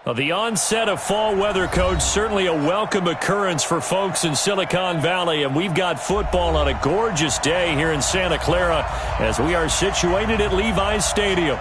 Well, the onset of fall weather, Coach, certainly a welcome occurrence for folks in Silicon Valley, and we've got football on a gorgeous day here in Santa Clara as we are situated at Levi's Stadium.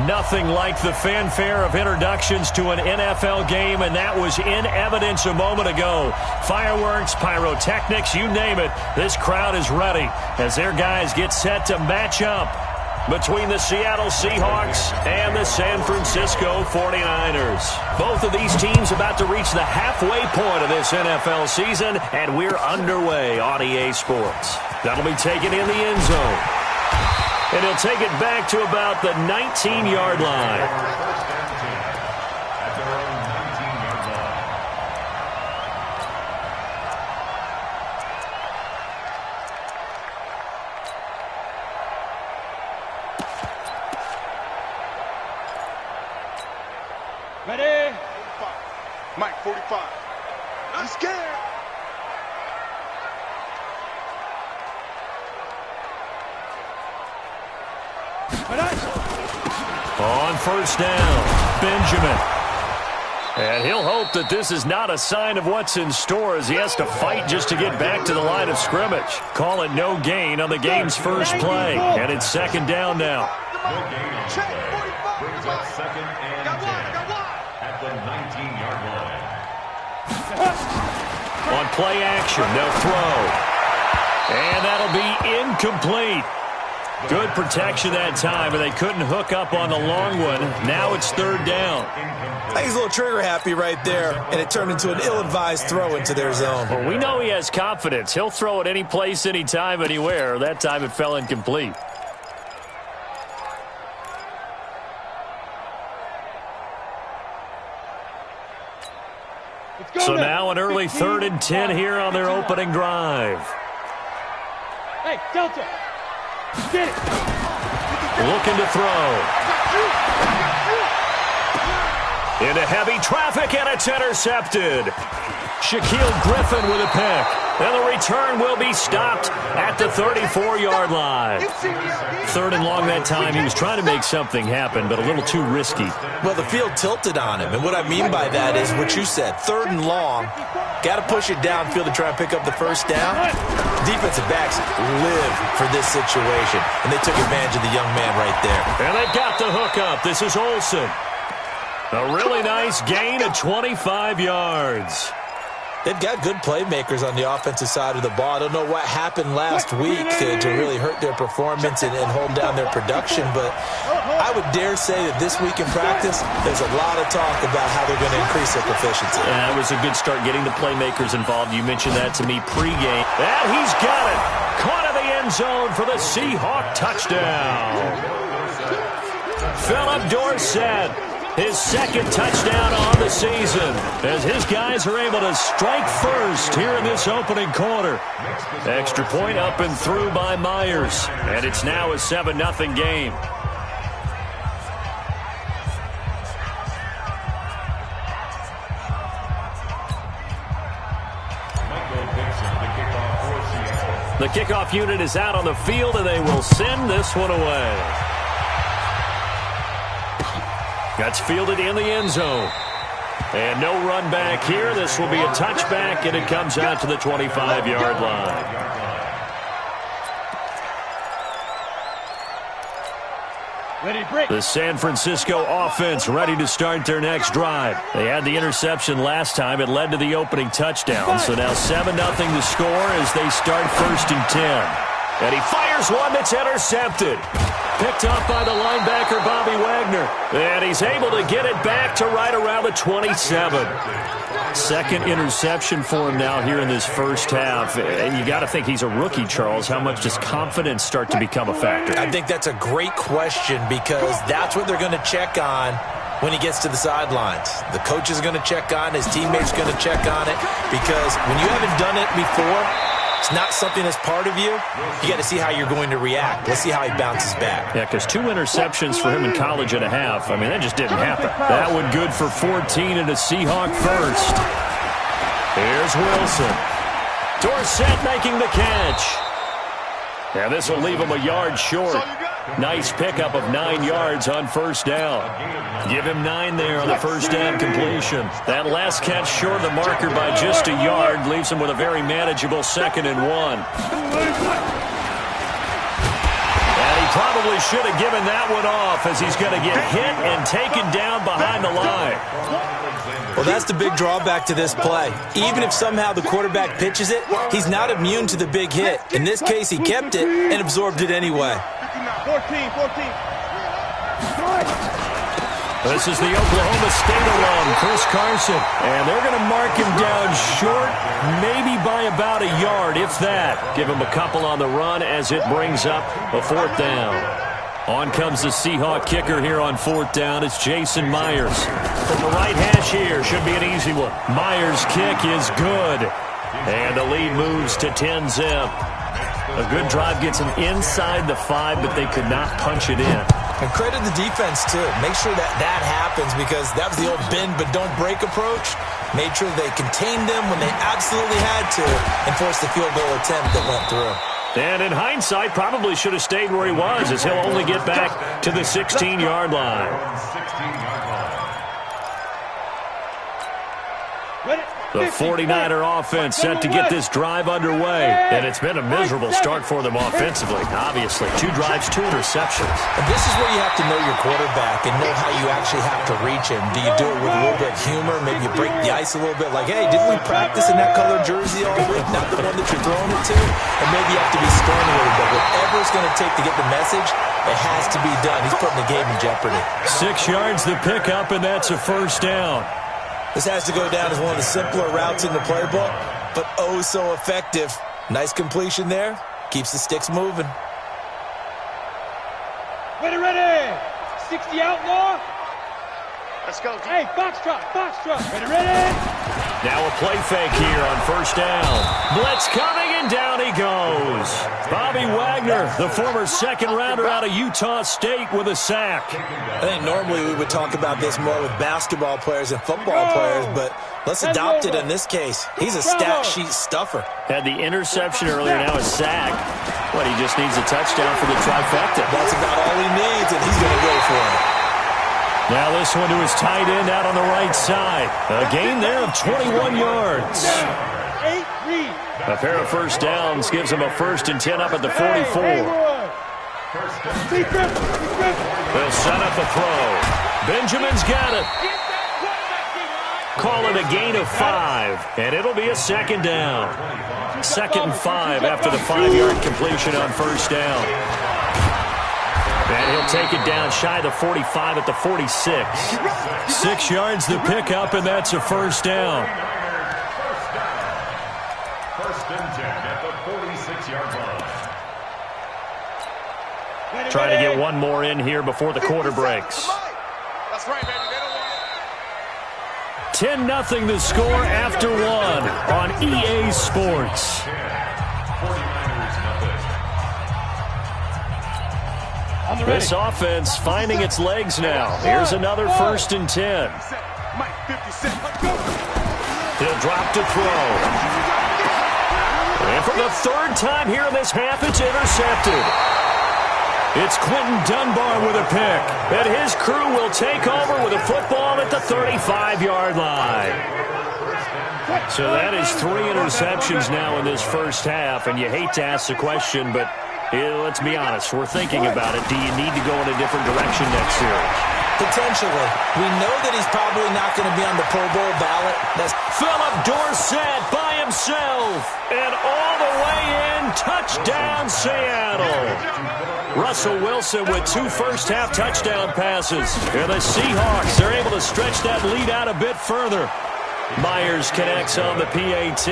Nothing like the fanfare of introductions to an NFL game, and that was in evidence a moment ago. Fireworks, pyrotechnics, you name it, this crowd is ready as their guys get set to match up between the Seattle Seahawks and the San Francisco 49ers. Both of these teams about to reach the halfway point of this NFL season, and we're underway on EA Sports. That'll be taken in the end zone. And he'll take it back to about the 19-yard line. Ready? Mike, 45. I'm scared. On first down, Benjamin. And he'll hope that this is not a sign of what's in store as he has to fight just to get back to the line of scrimmage. Call it no gain on the game's first play. And it's second down now. No gain on the play. Brings up second and 10 at the 19-yard line. On play action, they'll throw. And that'll be incomplete. Good protection that time, but they couldn't hook up on the long one. Now it's third down. I think he's a little trigger happy right there, and it turned into an ill-advised throw into their zone. Well, we know he has confidence. He'll throw it any place, anytime, anywhere. That time it fell incomplete. So now an early 3rd and 10 here on their opening drive. Hey, Delta. Get it. Looking to throw. Into heavy traffic, and it's intercepted. Shaquille Griffin with a pick. And the return will be stopped at the 34-yard line. 3rd and long that time. He was trying to make something happen, but a little too risky. Well, the field tilted on him, and what I mean by that is what you said. 3rd and long, got to push it downfield to try and pick up the first down. Defensive backs live for this situation, and they took advantage of the young man right there. And they've got the hook up. This is Olsen. A really nice gain of 25 yards. They've got good playmakers on the offensive side of the ball. I don't know what happened last week to really hurt their performance and hold down their production, but I would dare say that this week in practice, there's a lot of talk about how they're going to increase their proficiency. Yeah, it was a good start getting the playmakers involved. You mentioned that to me pregame. And he's got it. Caught in the end zone for the Seahawk touchdown. Philip Dorsett. His second touchdown on the season as his guys are able to strike first here in this opening quarter. Extra point up and through by Myers. And it's now a 7-0 game. The kickoff unit is out on the field, and they will send this one away. That's fielded in the end zone. And no run back here. This will be a touchback, and it comes out to the 25-yard line. The San Francisco offense ready to start their next drive. They had the interception last time. It led to the opening touchdown. So now 7-0 to score as they start 1st and 10. And he fires one that's intercepted. Picked up by the linebacker, Bobby Wagner. And he's able to get it back to right around the 27. Second interception for him now here in this first half. And you got to think he's a rookie, Charles. How much does confidence start to become a factor? I think that's a great question because that's what they're going to check on when he gets to the sidelines. The coach is going to check on it. His teammates are going to check on it because when you haven't done it before, it's not something that's part of you. You got to see how you're going to react. Let's see how he bounces back. Yeah, because 2 interceptions for him in college and a half. I mean, that just didn't happen. That one good for 14 and a Seahawk first. Here's Wilson. Dorsett making the catch. And this will leave him a yard short. Nice pickup of 9 yards on first down. Give him 9 there on the first down completion. That last catch short of the marker by just a yard leaves him with a very manageable 2nd and 1. And he probably should have given that one off as he's going to get hit and taken down behind the line. Well, that's the big drawback to this play. Even if somehow the quarterback pitches it, he's not immune to the big hit. In this case, he kept it and absorbed it anyway. 14. This is the Oklahoma State alum, Chris Carson. And they're going to mark him down short, maybe by about a yard, if that. Give him a couple on the run as it brings up a 4th down. On comes the Seahawk kicker here on 4th down. It's Jason Myers. From the right hash here, should be an easy one. Myers' kick is good. And the lead moves to 10-zip. A good drive gets them inside the 5, but they could not punch it in. And credit the defense, too. Make sure that happens because that was the old bend but don't break approach. Made sure they contained them when they absolutely had to and forced the field goal attempt that went through. And in hindsight, probably should have stayed where he was as he'll only get back to the 16-yard line. The 49er offense set to get this drive underway. And it's been a miserable start for them offensively, obviously. 2 drives, 2 interceptions. And this is where you have to know your quarterback and know how you actually have to reach him. Do you do it with a little bit of humor? Maybe you break the ice a little bit like, hey, didn't we practice in that colored jersey all week? Not the one that you're throwing it to? And maybe you have to be stern a little bit. Whatever it's going to take to get the message, it has to be done. He's putting the game in jeopardy. 6 yards the pickup, and that's a 1st down. This has to go down as one of the simpler routes in the playbook, but oh so effective. Nice completion there. Keeps the sticks moving. Ready. 60 outlaw. Let's go. Hey, foxtrot. Ready. Now a play fake here on 1st down. Blitz coming, and down he goes. Bobby Wagner, the former 2nd-rounder out of Utah State, with a sack. I think normally we would talk about this more with basketball players and football players, but let's adopt it in this case. He's a stat sheet stuffer. Had the interception earlier, now a sack. He just needs a touchdown for the trifecta. That's about all he needs, and he's going to go for it. Now this one to his tight end out on the right side. A gain there of 21 yards. A pair of 1st downs gives him a 1st and 10 up at the 44. They'll set up a throw. Benjamin's got it. Call it a gain of 5, and it'll be a 2nd down. 2nd and 5 after the 5-yard completion on 1st down. And he'll take it down shy of the 45 at the 46. 6 yards the pickup, and that's a 1st down. 1st and 10 at the 46-yard line. Trying to get one more in here before the quarter breaks. That's right, baby. 10-0 the score after 1 on EA Sports. 49ers nothing. This offense finding its legs now. Here's another 1st and 10. He'll drop to throw. And for the 3rd time here in this half, it's intercepted. It's Quentin Dunbar with a pick. And his crew will take over with a football at the 35-yard line. So that is 3 interceptions now in this 1st half. And you hate to ask the question, but let's be honest. We're thinking about it. Do you need to go in a different direction next series? Potentially. We know that he's probably not going to be on the Pro Bowl ballot. That's Philip Dorsett by himself. And all the way in, touchdown Seattle. Russell Wilson with 2 first-half touchdown passes. And the Seahawks are able to stretch that lead out a bit further. Myers connects on the PAT.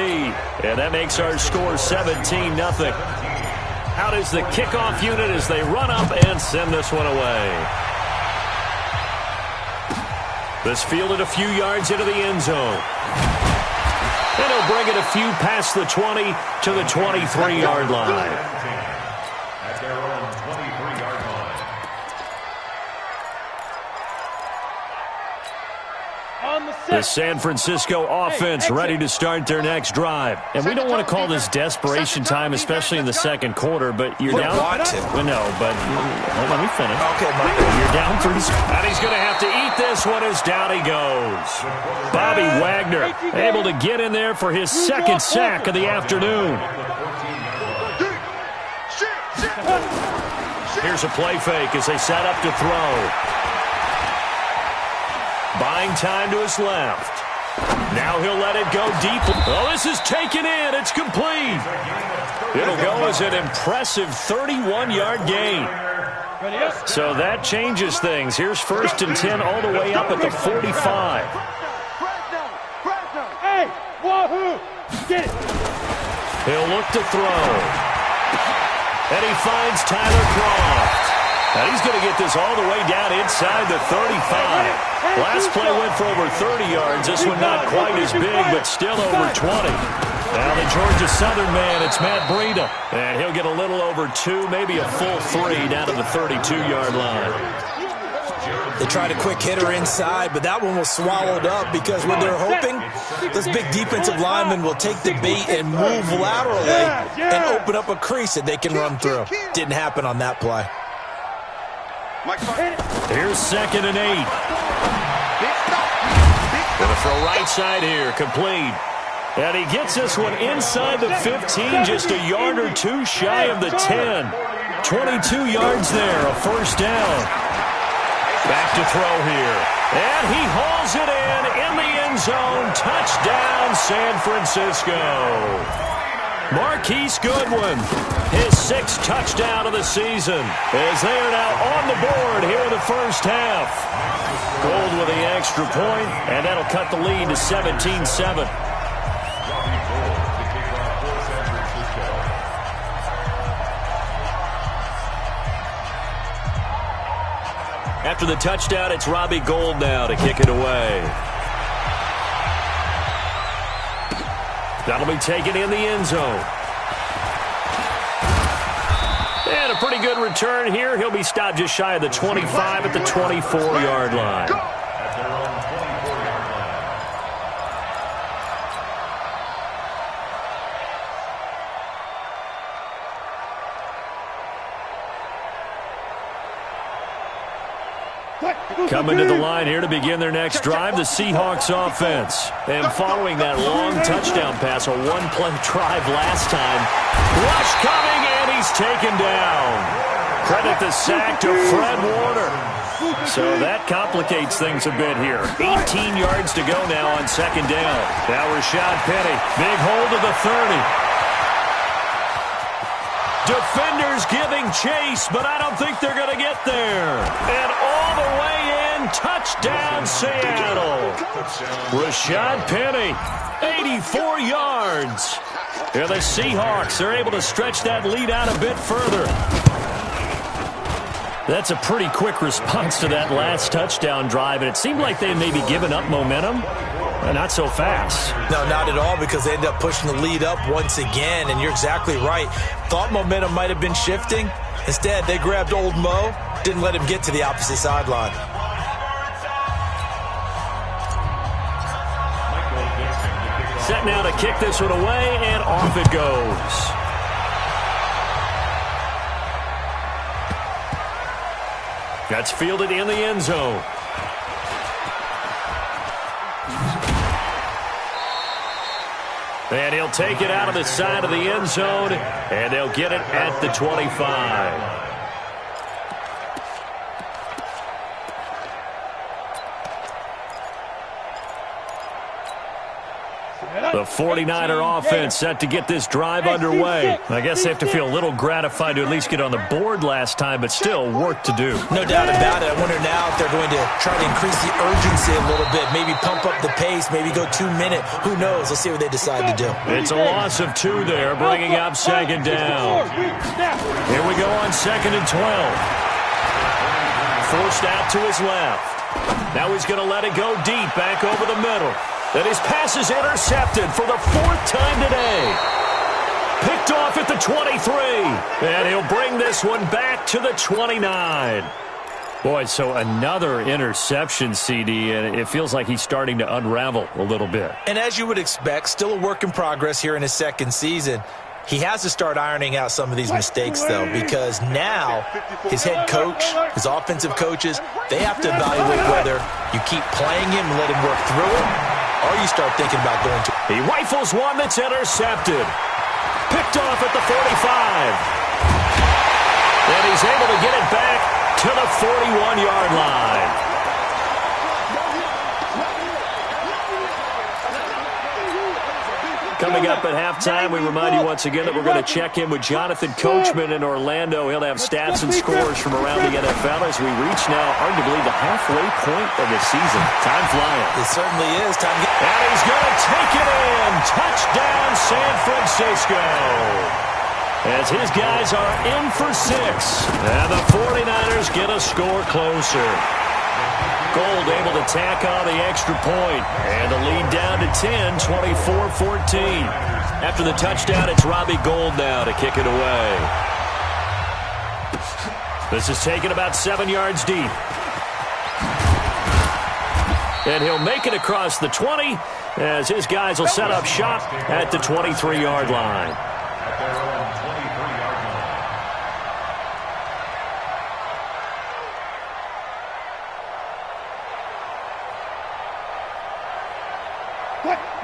And that makes our score 17-0. Out is the kickoff unit as they run up and send this one away. This fielded a few yards into the end zone. And he'll bring it a few past the 20 to the 23-yard line. At their own 23-yard line. On the The San Francisco offense ready to start their next drive. And we don't want to call this desperation time, especially in the second quarter, but you're down. Well, no, but let me finish. Okay, Mike. You're down 3. And he's going to have to eat this one as down he goes. Bobby Wagner able to get in there for his second sack of the afternoon. Here's a play fake as they set up to throw. Buying time to his left. Now he'll let it go deep. Oh, this is taken in. It's complete. It'll go as an impressive 31-yard gain. So that changes things. Here's 1st and 10 all the way up at the 45. Hey, wahoo! Get it! He'll look to throw. And he finds Tyler Croft. And he's going to get this all the way down inside the 35. Last play went for over 30 yards. This one not quite as big, but still over 20. Now the Georgia Southern man, it's Matt Breida. And he'll get a little over 2, maybe a full 3 down to the 32-yard line. They tried a quick hitter inside, but that one was swallowed up because what they're hoping, this big defensive lineman will take the bait and move laterally and open up a crease that they can run through. Didn't happen on that play. Here's 2nd and 8. Gonna throw right side here, complete. And he gets this one inside the 15, just a yard or 2 shy of the 10. 22 yards there, a 1st down. Back to throw here. And he hauls it in the end zone. Touchdown, San Francisco. Marquise Goodwin, his 6th touchdown of the season, as they are now on the board here in the first half. Gold with the extra point, and that'll cut the lead to 17-7. After the touchdown, it's Robbie Gould now to kick it away. That'll be taken in the end zone. And a pretty good return here. He'll be stopped just shy of the 25 at the 24-yard line. Coming to the line here to begin their next drive, the Seahawks offense. And following that long touchdown pass, a one-play drive last time. Rush coming, and he's taken down. Credit the sack to Fred Warner. So that complicates things a bit here. 18 yards to go now on 2nd down. Now Rashad Penny, big hold of the 30. Defenders giving chase, but I don't think they're going to get there. And all the way in, touchdown Seattle. Rashad Penny, 84 yards. And the Seahawks are able to stretch that lead out a bit further. That's a pretty quick response to that last touchdown drive, and it seemed like they may be giving up momentum. Not so fast. No, not at all, because they ended up pushing the lead up once again, and you're exactly right. Thought momentum might have been shifting. Instead, they grabbed old Mo, didn't let him get to the opposite sideline. Set now to kick this one away, and off it goes. That's fielded in the end zone. And he'll take it out of the side of the end zone, and they'll get it at the 25. The 49er offense set to get this drive underway. I guess they have to feel a little gratified to at least get on the board last time, but still work to do. No doubt about it. I wonder now if they're going to try to increase the urgency a little bit, maybe pump up the pace, maybe go 2 minute. Who knows? Let's see what they decide to do. It's a loss of 2 there, bringing up 2nd down. Here we go on 2nd and 12. Forced out to his left. Now he's going to let it go deep back over the middle. And his pass is intercepted for the 4th time today. Picked off at the 23. And he'll bring this one back to the 29. Boy, so another interception, CD, and it feels like he's starting to unravel a little bit. And as you would expect, still a work in progress here in his second season. He has to start ironing out some of these mistakes, though, because now his head coach, his offensive coaches, they have to evaluate whether you keep playing him and let him work through it, or you start thinking about going to... He rifles one that's intercepted. Picked off at the 45. And he's able to get it back to the 41-yard line. Coming up at halftime, we remind you once again that we're going to check in with Jonathan Coachman in Orlando. He'll have stats and scores from around the NFL as we reach now, arguably, the halfway point of the season. Time flying. It certainly is. Time. And he's going to take it in. Touchdown, San Francisco. As his guys are in for 6. And the 49ers get a score closer. Gold able to tack on the extra point. And the lead down to 10, 24-14. After the touchdown, it's Robbie Gould now to kick it away. This is taken about 7 yards deep. And he'll make it across the 20 as his guys will set up shop at the 23-yard line.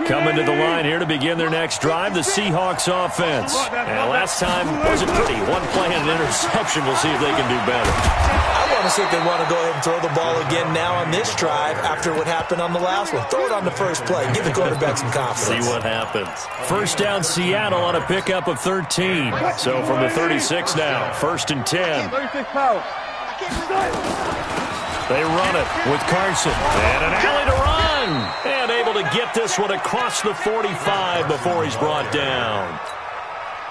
Coming to the line here to begin their next drive, the Seahawks offense. And last time wasn't pretty. One play and an interception. We'll see if they can do better. I want to see if they want to go ahead and throw the ball again now on this drive after what happened on the last one. Throw it on the first play. Give the quarterback some confidence. See what happens. First down, Seattle on a pickup of 13. So from the 36 now, 1st and 10. They run it with Carson. And an alley to run. And able to get this one across the 45 before he's brought down.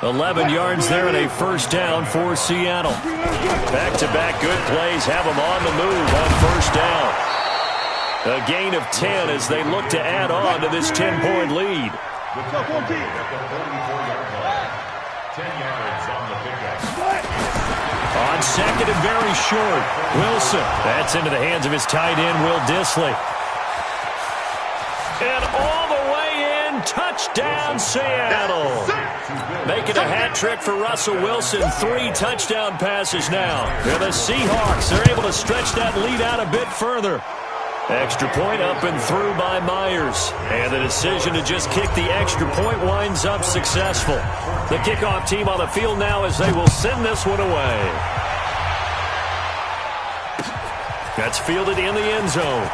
11 yards there and a first down for Seattle. Back-to-back good plays have them on the move on first down. A gain of 10 as they look to add on to this 10-point lead. 10 yards on the pickup. On second and very short, Wilson. That's into the hands of his tight end, Will Dissly. And all the way in, touchdown Seattle. Making a hat trick for Russell Wilson. 3 touchdown passes now. And the Seahawks, they're able to stretch that lead out a bit further. Extra point up and through by Myers. And the decision to just kick the extra point winds up successful. The kickoff team on the field now as they will send this one away. That's fielded in the end zone.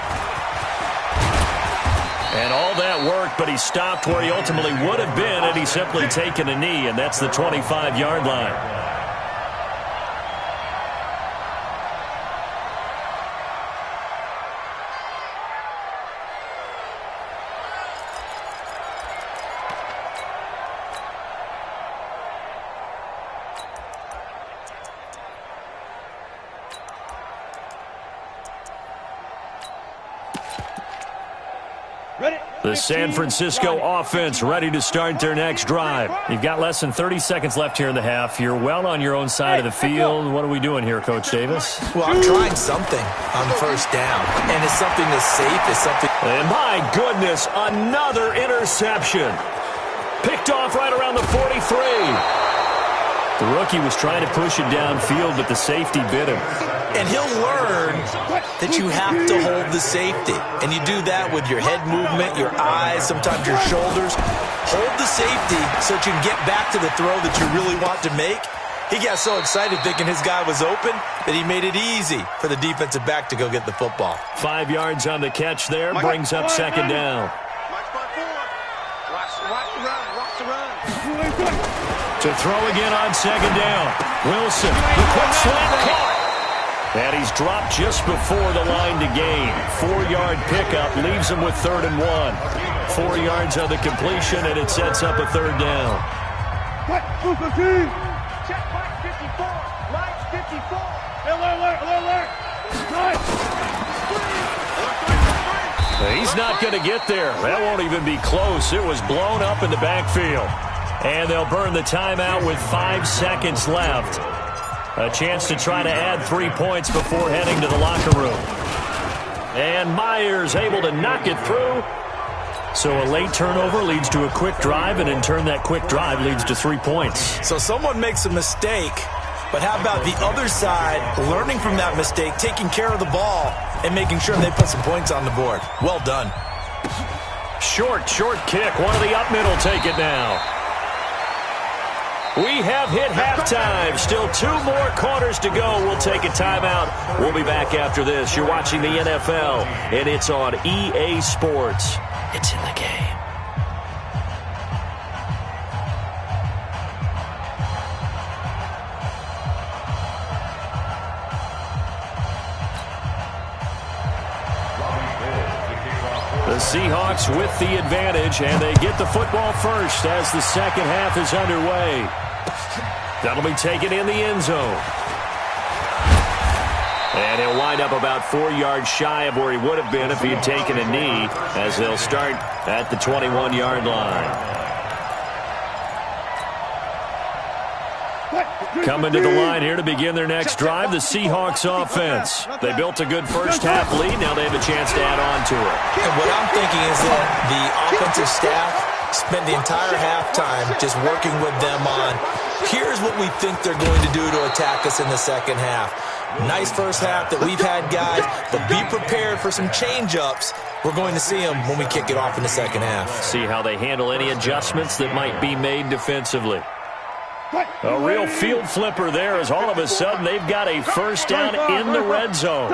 And all that worked, but he stopped where he ultimately would have been had he simply taken a knee, and that's the 25-yard line. The San Francisco offense ready to start their next drive. You've got less than 30 seconds left here in the half. You're well on your own side of the field. What are we doing here, Coach Davis? Well, I'm trying something on first down, and it's something that's safe. It's something. And my goodness, another interception. Picked off right around the 43. The rookie was trying to push it downfield, but the safety bit him. And he'll learn that you have to hold the safety. And you do that with your head movement, your eyes, sometimes your shoulders. Hold the safety so that you can get back to the throw that you really want to make. He got so excited thinking his guy was open that he made it easy for the defensive back to go get the football. 5 yards on the catch there, brings up second down. Watch the run. To throw again on second down. Wilson, the quick slant caught. And he's dropped just before the line to gain. 4-yard pickup leaves him with 3rd and 1. 4 yards on the completion, and it sets up a third down. Check Mike 54. Mike 54. Alert. He's not going to get there. That won't even be close. It was blown up in the backfield. And they'll burn the timeout with 5 seconds left. A chance to try to add 3 points before heading to the locker room. And Myers able to knock it through. So a late turnover leads to a quick drive, and in turn that quick drive leads to 3 points. So someone makes a mistake, but how about the other side learning from that mistake, taking care of the ball, and making sure they put some points on the board? Well done. Short kick. One of the up middle take it now. We have hit halftime. Still 2 more quarters to go. We'll take a timeout. We'll be back after this. You're watching the NFL, and it's on EA Sports. It's in the game. The Seahawks with the advantage, and they get the football first as the second half is underway. That'll be taken in the end zone. And he'll wind up about 4 yards shy of where he would have been if he had taken a knee, as they'll start at the 21-yard line. Coming to the line here to begin their next drive, the Seahawks offense. They built a good first half lead. Now they have a chance to add on to it. And what I'm thinking is that the offensive staff spent the entire halftime just working with them on, here's what we think they're going to do to attack us in the second half. Nice first half that we've had, guys, but be prepared for some change-ups. We're going to see them when we kick it off in the second half. See how they handle any adjustments that might be made defensively. A real field flipper there, as all of a sudden they've got a first down in the red zone.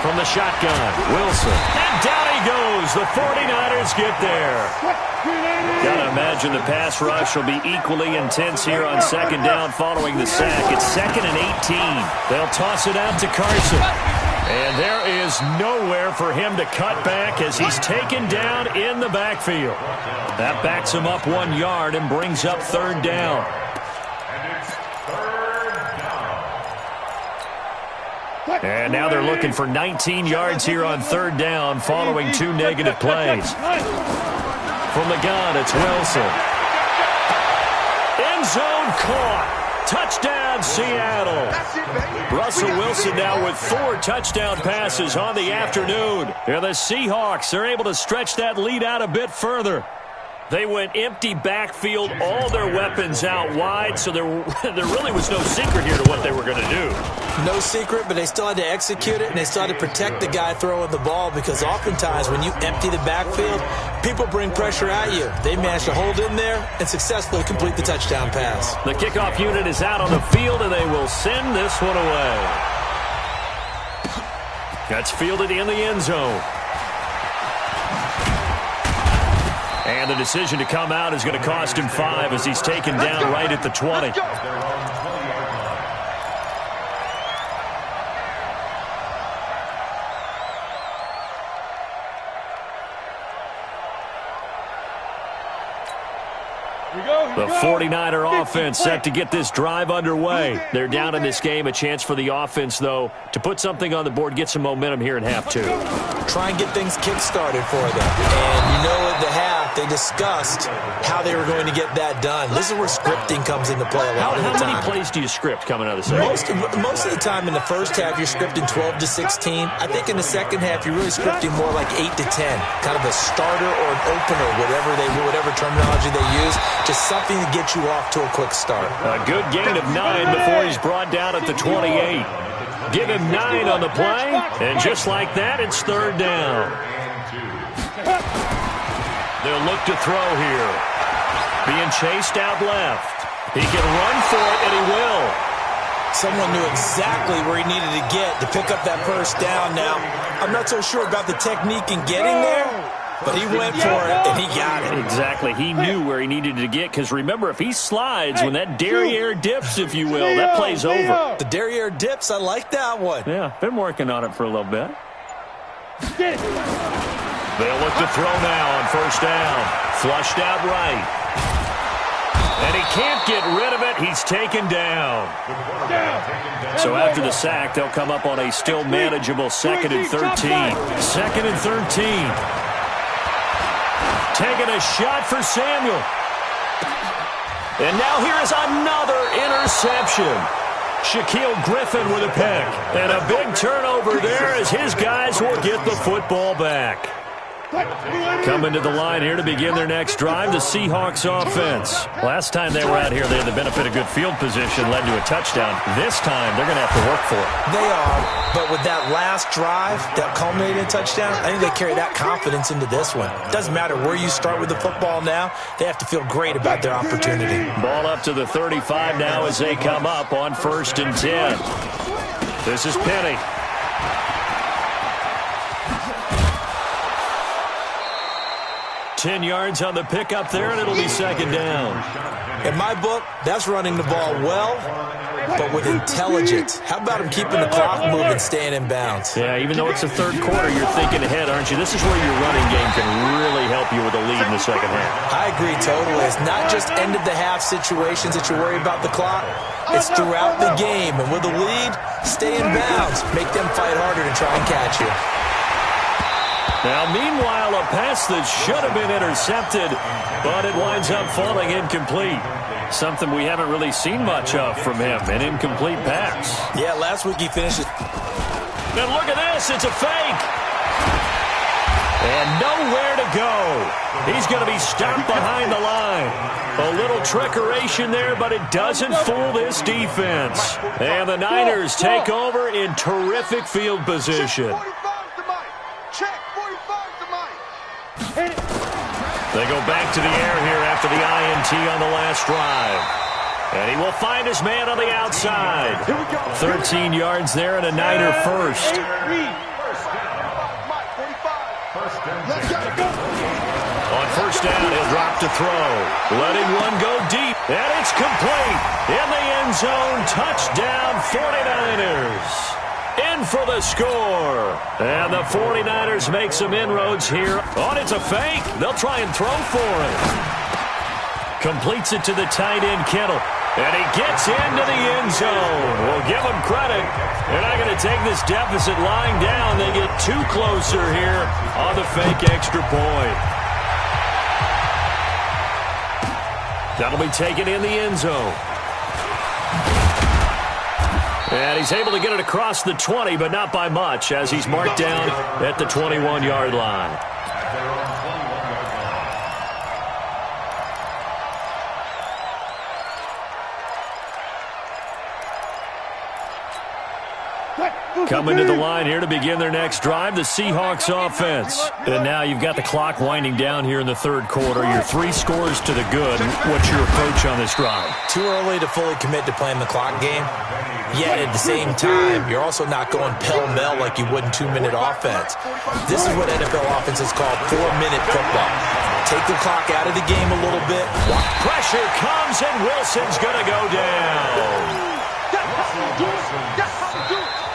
From the shotgun, Wilson. And down he goes. The 49ers get there. Gotta imagine the pass rush will be equally intense here on second down following the sack. It's 2nd and 18. They'll toss it out to Carson. And there is nowhere for him to cut back as he's taken down in the backfield. That backs him up 1 yard and brings up third down. And now they're looking for 19 yards here on third down following 2 negative plays. From the gun, it's Wilson. End zone caught. Touchdown, Seattle. Russell Wilson now with 4 touchdown passes on the afternoon. And the Seahawks, they're able to stretch that lead out a bit further. They went empty backfield, all their weapons out wide, so there really was no secret here to what they were going to do. No secret, but they still had to execute it, and they still had to protect the guy throwing the ball, because oftentimes when you empty the backfield, people bring pressure at you. They managed to hold in there and successfully complete the touchdown pass. The kickoff unit is out on the field, and they will send this one away. That's fielded in the end zone. And the decision to come out is going to cost him 5 as he's taken down right at the 20. The 49er offense set to get this drive underway. They're down in this game. A chance for the offense, though, to put something on the board, get some momentum here in half 2. Try and get things kick-started for them. And you know at the half, they discussed how they were going to get that done. This is where scripting comes into play a lot of the time. How many plays do you script coming out of the second? Most of the time in the first half, you're scripting 12 to 16. I think in the second half, you're really scripting more like 8 to 10. Kind of a starter or an opener, whatever terminology they use. Just something to get you off to a quick start. A good gain of 9 before he's brought down at the 28. Give him 9 on the play, and just like that, it's third down. They'll look to throw here. Being chased out left. He can run for it, and he will. Someone knew exactly where he needed to get to pick up that first down. Now, I'm not so sure about the technique in getting there, but he went for it, and he got it. Exactly. He knew where he needed to get, because remember, if he slides, when that derriere dips, if you will, that play's over. The derriere dips, I like that one. Yeah, been working on it for a little bit. They'll look to throw now on first down. Flushed out right. And he can't get rid of it. He's taken down. So after the sack, they'll come up on a still manageable 2nd and 13. 2nd and 13. Taking a shot for Samuel. And now here is another interception. Shaquille Griffin with a pick. And a big turnover there as his guys will get the football back. Coming to the line here to begin their next drive, the Seahawks offense. Last time they were out here, they had the benefit of good field position, led to a touchdown. This time, they're going to have to work for it. They are, but with that last drive, that culminating touchdown, I think they carry that confidence into this one. Doesn't matter where you start with the football now, they have to feel great about their opportunity. Ball up to the 35 now as they come up on 1st and 10. This is Penny. $10 yards on the pickup there, and it'll be 2nd down. In my book, that's running the ball well, but with intelligence. How about him keeping the clock moving, staying in bounds? Yeah, even though it's the 3rd quarter, you're thinking ahead, aren't you? This is where your running game can really help you with a lead in the 2nd half. I agree totally. It's not just end-of-the-half situations that you worry about the clock. It's throughout the game. And with a lead, stay in bounds. Make them fight harder to try and catch you. Now, meanwhile, a pass that should have been intercepted, but it winds up falling incomplete. Something we haven't really seen much of from him, an incomplete pass. Yeah, last week he finished it. And look at this, it's a fake. And nowhere to go. He's going to be stopped behind the line. A little trickeration there, but it doesn't fool this defense. And the Niners take over in terrific field position. They go back to the air here after the INT on the last drive. And he will find his man on the outside. 13 yards there and a Niner first. On 1st down, he'll drop to throw. Letting one go deep. And it's complete. In the end zone, touchdown 49ers. In for the score. And the 49ers make some inroads here. Oh, it's a fake. They'll try and throw for it. Completes it to the tight end, Kittle. And he gets into the end zone. We'll give him credit. They're not going to take this deficit lying down. They get too closer here on the fake extra point. That'll be taken in the end zone. And he's able to get it across the 20, but not by much, as he's marked down at the 21-yard line. Coming to the line here to begin their next drive, the Seahawks offense. And now you've got the clock winding down here in the 3rd quarter. You're 3 scores to the good. What's your approach on this drive? Too early to fully commit to playing the clock game. Yet at the same time, you're also not going pell-mell like you would in 2-minute offense. This is what NFL offenses call 4-minute football. Take the clock out of the game a little bit. Pressure comes, and Wilson's going to go down.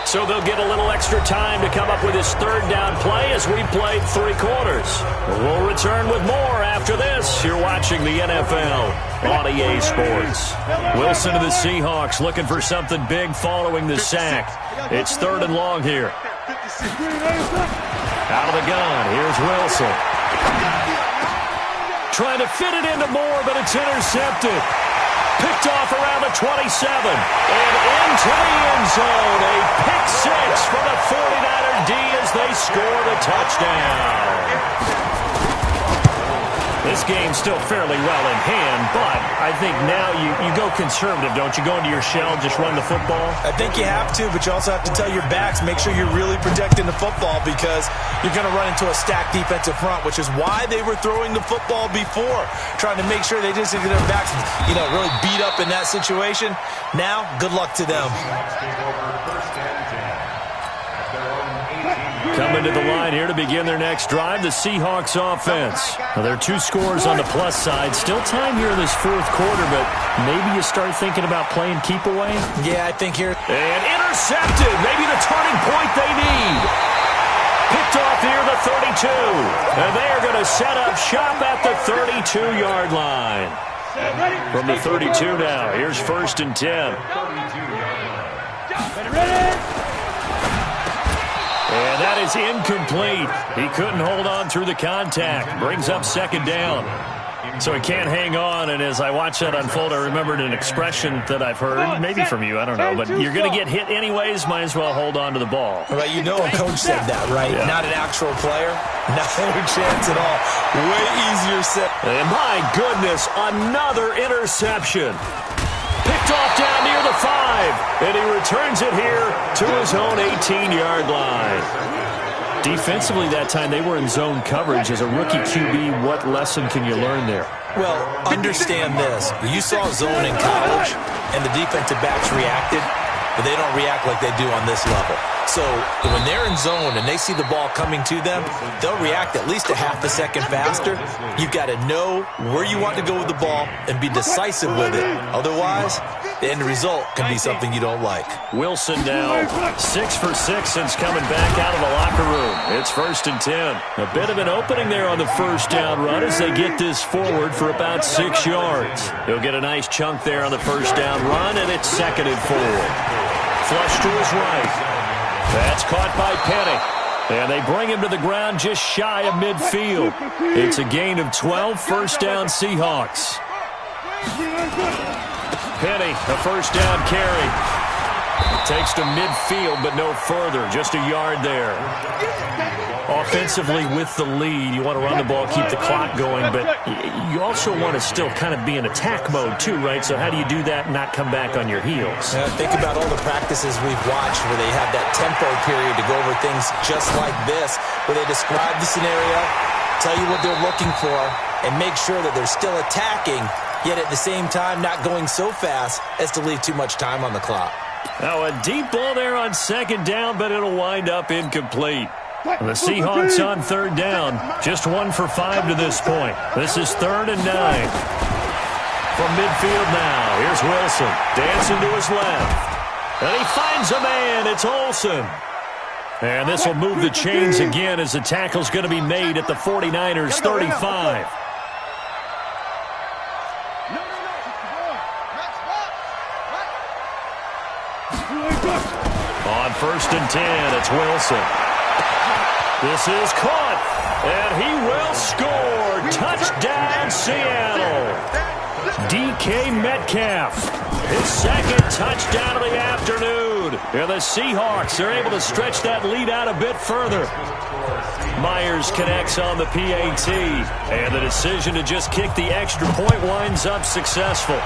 So they'll get a little extra time to come up with his 3rd down play as we played 3 quarters. We'll return with more after this. You're watching the NFL on EA Sports. Wilson to the Seahawks looking for something big following the sack. It's 3rd and long here. Out of the gun, here's Wilson. Trying to fit it into Moore, but it's intercepted. Picked off around the 27. And into the end zone. A pick 6 for the 49er D as they score the touchdown. This game's still fairly well in hand, but I think now you go conservative, don't you? Go into your shell, just run the football? I think you have to, but you also have to tell your backs, make sure you're really protecting the football because you're going to run into a stacked defensive front, which is why they were throwing the football before, trying to make sure they didn't get their backs, really beat up in that situation. Now, good luck to them. Coming to the line here to begin their next drive, the Seahawks offense. Well, there are 2 scores on the plus side. Still time here in this 4th quarter, but maybe you start thinking about playing keep away? Yeah, I think here. And intercepted. Maybe the turning point they need. Picked off here the 32. And they are going to set up shop at the 32-yard line. From the 32 now, here's 1st and 10. Ready? And that is incomplete. He couldn't hold on through the contact. Brings up 2nd down. So he can't hang on, and as I watch that unfold, I remembered an expression that I've heard, maybe from you, I don't know, but you're going to get hit anyways, might as well hold on to the ball. Well, you know a coach said that, right? Yeah. Not an actual player. Not a chance at all. Way easier said. And my goodness, another interception. Picked off down near the 5, and he returns it here to his own 18-yard line. Defensively that time, they were in zone coverage. As a rookie QB, what lesson can you learn there? Well, understand this. You saw zone in college, and the defensive backs reacted, but they don't react like they do on this level. So when they're in zone and they see the ball coming to them, they'll react at least a half a second faster. You've got to know where you want to go with the ball and be decisive with it. Otherwise, the end result can be something you don't like. Wilson now 6 for 6 since coming back out of the locker room. It's 1st and 10. A bit of an opening there on the first down run as they get this forward for about 6 yards. He'll get a nice chunk there on the first down run, and it's 2nd and 4. Flush to his right. That's caught by Penny. And they bring him to the ground just shy of midfield. It's a gain of 12, first down Seahawks. Penny, a first down carry. Takes to midfield, but no further. Just a yard there. Offensively with the lead, you want to run the ball, keep the clock going, but you also want to still kind of be in attack mode too, right? So how do you do that and not come back on your heels? Yeah, think about all the practices we've watched where they have that tempo period to go over things just like this, where they describe the scenario, tell you what they're looking for, and make sure that they're still attacking, yet at the same time not going so fast as to leave too much time on the clock. Now a deep ball there on 2nd down, but it'll wind up incomplete. The Seahawks on 3rd down, just 1 for 5 to this point. This is 3rd and 9. From midfield now, here's Wilson, dancing to his left. And he finds a man, it's Olsen. And this will move the chains again as the tackle's going to be made at the 49ers' 35. On 1st and 10, it's Wilson. This is caught, and he will score. Touchdown, Seattle. DK Metcalf, his 2nd touchdown of the afternoon. And the Seahawks are able to stretch that lead out a bit further. Myers connects on the PAT, and the decision to just kick the extra point winds up successful.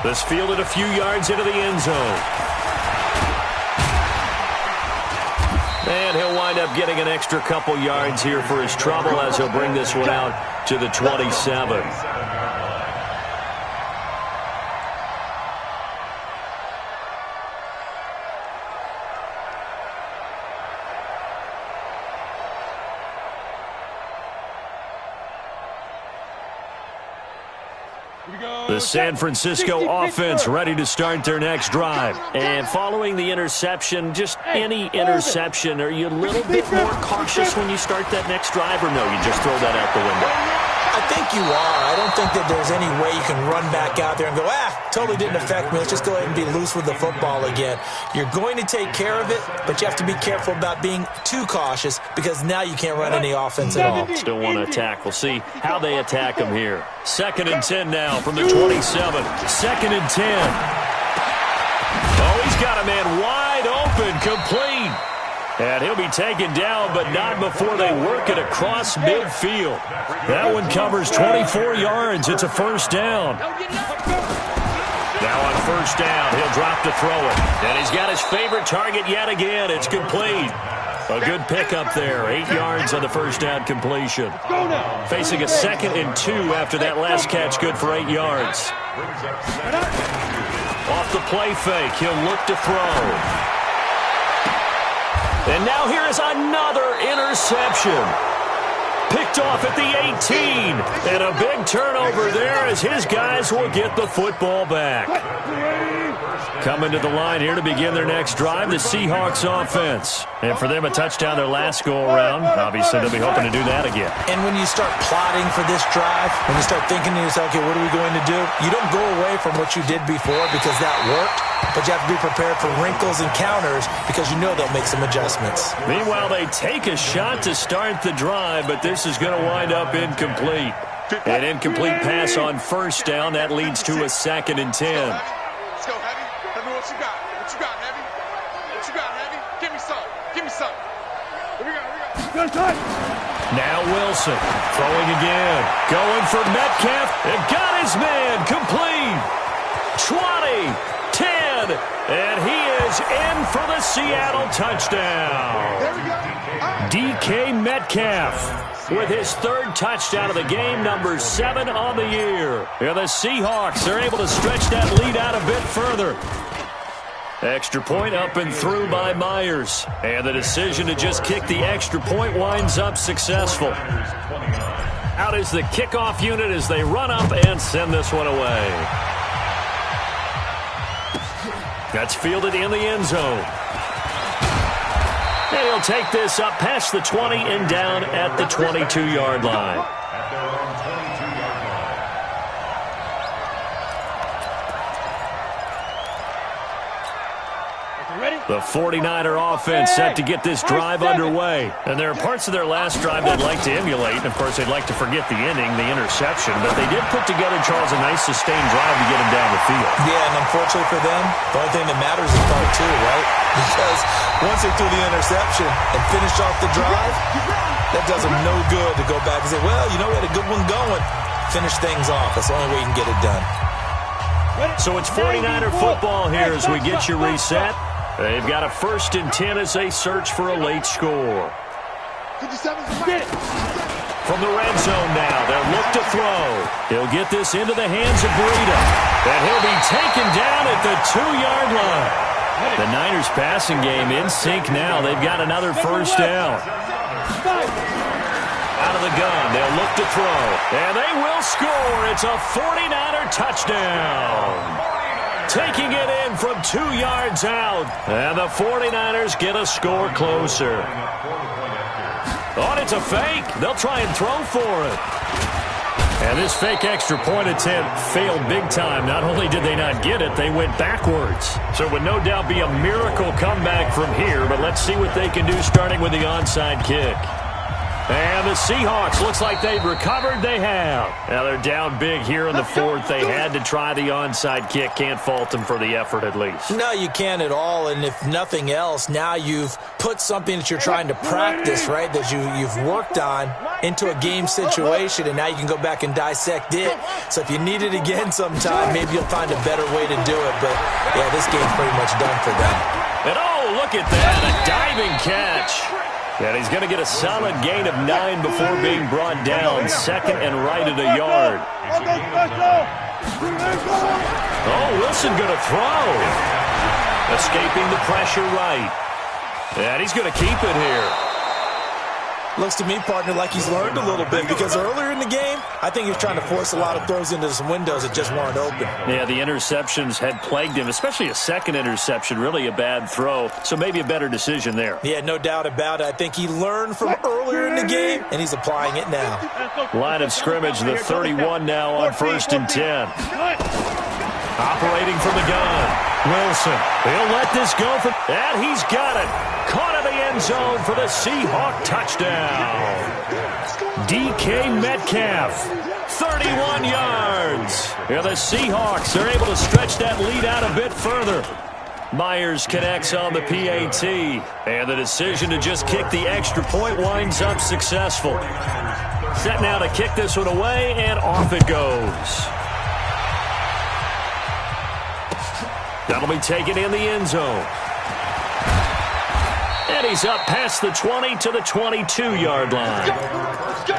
This fielded a few yards into the end zone. And he'll wind up getting an extra couple yards here for his trouble as he'll bring this one out to the 27. The San Francisco offense ready to start their next drive. And following the interception, just any interception, are you a little bit more cautious when you start that next drive, or no, you just throw that out the window? I think you are. I don't think that there's any way you can run back out there and go, totally didn't affect me. Let's just go ahead and be loose with the football again. You're going to take care of it, but you have to be careful about being too cautious because now you can't run any offense at all. Still want to attack. We'll see how they attack them here. 2nd and 10 now from the 27. 2nd and 10. Oh, he's got a man wide open, complete. And he'll be taken down, but not before they work it across midfield. That one covers 24 yards. It's a first down. Now on first down, he'll drop to throw it. And he's got his favorite target yet again. It's complete. A good pickup there. 8 yards on the first down completion. Facing a 2nd and 2 after that last catch, good for 8 yards. Off the play fake, he'll look to throw. And now here is another interception. Picked off at the 18. And a big turnover there as his guys will get the football back. Coming to the line here to begin their next drive, the Seahawks offense. And for them, a touchdown their last go-around. Obviously, they'll be hoping to do that again. And when you start plotting for this drive, when you start thinking to yourself, okay, what are we going to do? You don't go away from what you did before because that worked, but you have to be prepared for wrinkles and counters because you know they'll make some adjustments. Meanwhile, they take a shot to start the drive, but this this is going to wind up incomplete. An incomplete pass on first down. That leads to a 2nd and 10. Let's go, Heavy. Tell me what you got. What you got, Heavy? What you got, Heavy? Give me some. Give me some. Here we go. Now Wilson throwing again. Going for Metcalf. And got his man complete. 20, 10, and he is in for the Seattle touchdown. There we go. DK Metcalf with his 3rd touchdown of the game, number 7 on the year. And the Seahawks are able to stretch that lead out a bit further. Extra point up and through by Myers. And the decision to just kick the extra point winds up successful. Out is the kickoff unit as they run up and send this one away. That's fielded in the end zone. And he'll take this up past the 20 and down at the 22-yard line. The 49er offense set to get this drive underway. And there are parts of their last drive they'd like to emulate. Of course, they'd like to forget the inning, the interception. But they did put together, Charles, a nice sustained drive to get him down the field. Yeah, and unfortunately for them, the only thing that matters is part 2, right? Because once they threw the interception and finished off the drive, that does them no good to go back and say, well, you know, we had a good one going. Finish things off. That's the only way you can get it done. So it's 49er football here as we get you reset. They've got a 1st and 10 as they search for a late score. From the red zone now, they'll look to throw. He'll get this into the hands of Breida. And he'll be taken down at the 2-yard line. The Niners passing game in sync now. They've got another 1st down. Out of the gun, they'll look to throw. And they will score. It's a 49er touchdown. Taking it in from 2 yards out. And the 49ers get a score closer. Oh, and it's a fake. They'll try and throw for it. And this fake extra point attempt failed big time. Not only did they not get it, they went backwards. So it would no doubt be a miracle comeback from here, but let's see what they can do starting with the onside kick. And the Seahawks, looks like they've recovered. They have. Now they're down big here in the 4th. They had to try the onside kick. Can't fault them for the effort at least. No, you can't at all. And if nothing else, now you've put something that you're trying to practice, right, that you've worked on into a game situation, and now you can go back and dissect it. So if you need it again sometime, maybe you'll find a better way to do it. But, yeah, this game's pretty much done for them. And, oh, look at that, a diving catch. And he's going to get a solid gain of 9 before being brought down. 2nd and right at a yard. Oh, Wilson going to throw. Escaping the pressure right. And he's going to keep it here. Looks to me, partner, like he's learned a little bit, because earlier in the game, I think he was trying to force a lot of throws into some windows that just weren't open. Yeah, the interceptions had plagued him, especially a 2nd interception, really a bad throw. So maybe a better decision there. Yeah, no doubt about it. I think he learned from earlier in the game, and he's applying it now. Line of scrimmage, the 31 now on 1st and 10. Operating from the gun. Wilson, he'll let this go for, and he's got it. Caught in the end zone for the Seahawk touchdown. DK Metcalf, 31 yards. And the Seahawks are able to stretch that lead out a bit further. Myers connects on the PAT, and the decision to just kick the extra point winds up successful. Set now to kick this one away, and off it goes. That'll be taken in the end zone. And he's up past the 20 to the 22-yard line. Let's go.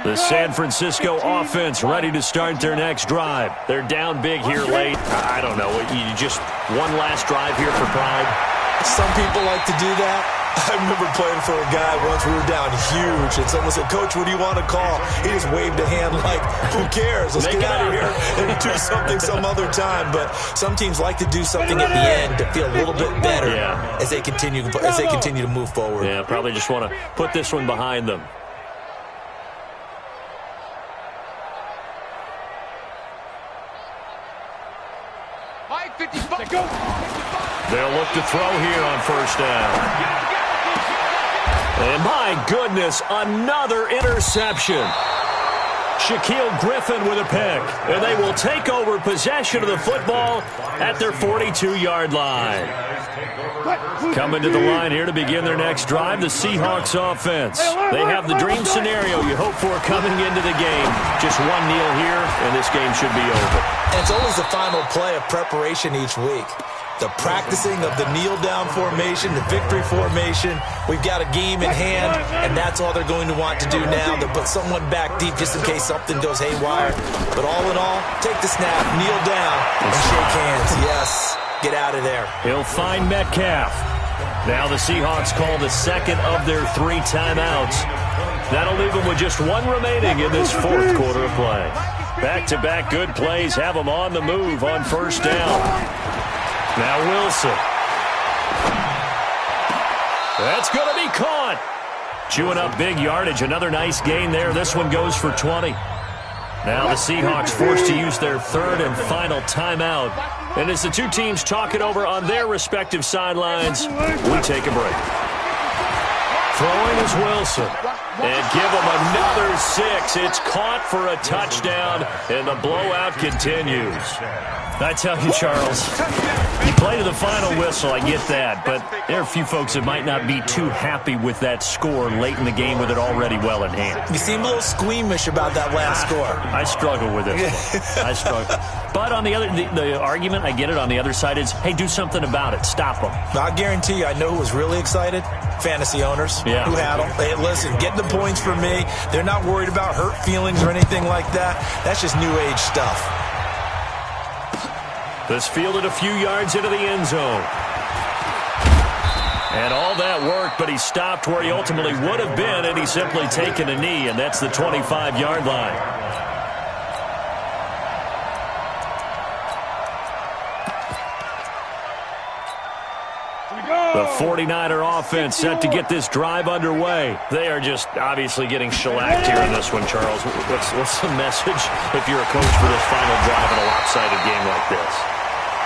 The San Francisco offense ready to start their next drive. They're down big here late. I don't know. You just one last drive here for pride? Some people like to do that. I remember playing for a guy once. We were down huge, and someone said, "Coach, what do you want to call?" He just waved a hand like, "Who cares? Let's get out of here and do something some other time." But some teams like to do something at the end to feel a little bit better as they continue to move forward. Yeah, probably just want to put this one behind them. They'll look to throw here on first down. And my goodness, another interception. Shaquille Griffin with a pick. And they will take over possession of the football at their 42-yard line. Coming to the line here to begin their next drive, the Seahawks offense. They have the dream scenario you hope for coming into the game. Just one kneel here, and this game should be over. And it's always the final play of preparation each week. The practicing of the kneel-down formation, the victory formation. We've got a game in hand, and that's all they're going to want to do now. They'll put someone back deep just in case something goes haywire. But all in all, take the snap, kneel down, and shake hands. Yes, get out of there. He'll find Metcalf. Now the Seahawks call the second of their 3 timeouts. That'll leave them with just one remaining in this fourth quarter of play. Back-to-back good plays have them on the move on first down. Now Wilson. That's going to be caught. Chewing up big yardage. Another nice gain there. This one goes for 20. Now the Seahawks forced to use their third and final timeout. And as the two teams talk it over on their respective sidelines, we take a break. Throwing is Wilson. And give him another 6. It's caught for a touchdown, and the blowout continues. I tell you, Charles, you play to the final whistle, I get that, but there are a few folks that might not be too happy with that score late in the game with it already well in hand. You seem a little squeamish about that last score. I struggle with it. I struggle. But on the other, the argument, I get it, on the other side is, hey, do something about it. Stop them. I guarantee you, I know who was really excited. Fantasy owners who had them. Hey, listen, get the points for me. They're not worried about hurt feelings or anything like that. That's just new age stuff. This fielded a few yards into the end zone. And all that worked, but he stopped where he ultimately would have been, and he's simply taken a knee, and that's the 25-yard line. The 49er offense set to get this drive underway. They are just obviously getting shellacked here in this one, Charles. What's the message if you're a coach for this final drive in a lopsided game like this?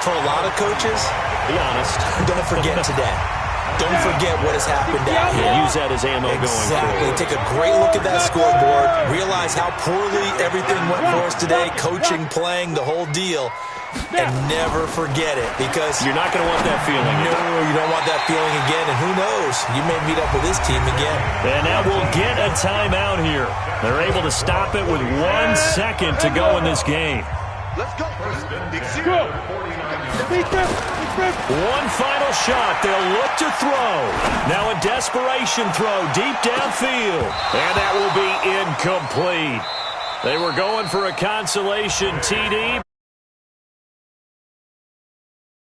For a lot of coaches, be honest, don't forget today. Don't forget what has happened out here. Use that as ammo going forward. Take a great look at that scoreboard. Realize how poorly everything went for us today. Coaching, playing, the whole deal. And never forget it, because you're not going to want that feeling. No, you don't want that feeling again. And who knows? You may meet up with this team again. And now we'll get a timeout here. They're able to stop it with 1 second to go in this game. Let's go. One final shot. They'll look to throw. Now a desperation throw deep downfield. And that will be incomplete. They were going for a consolation TD,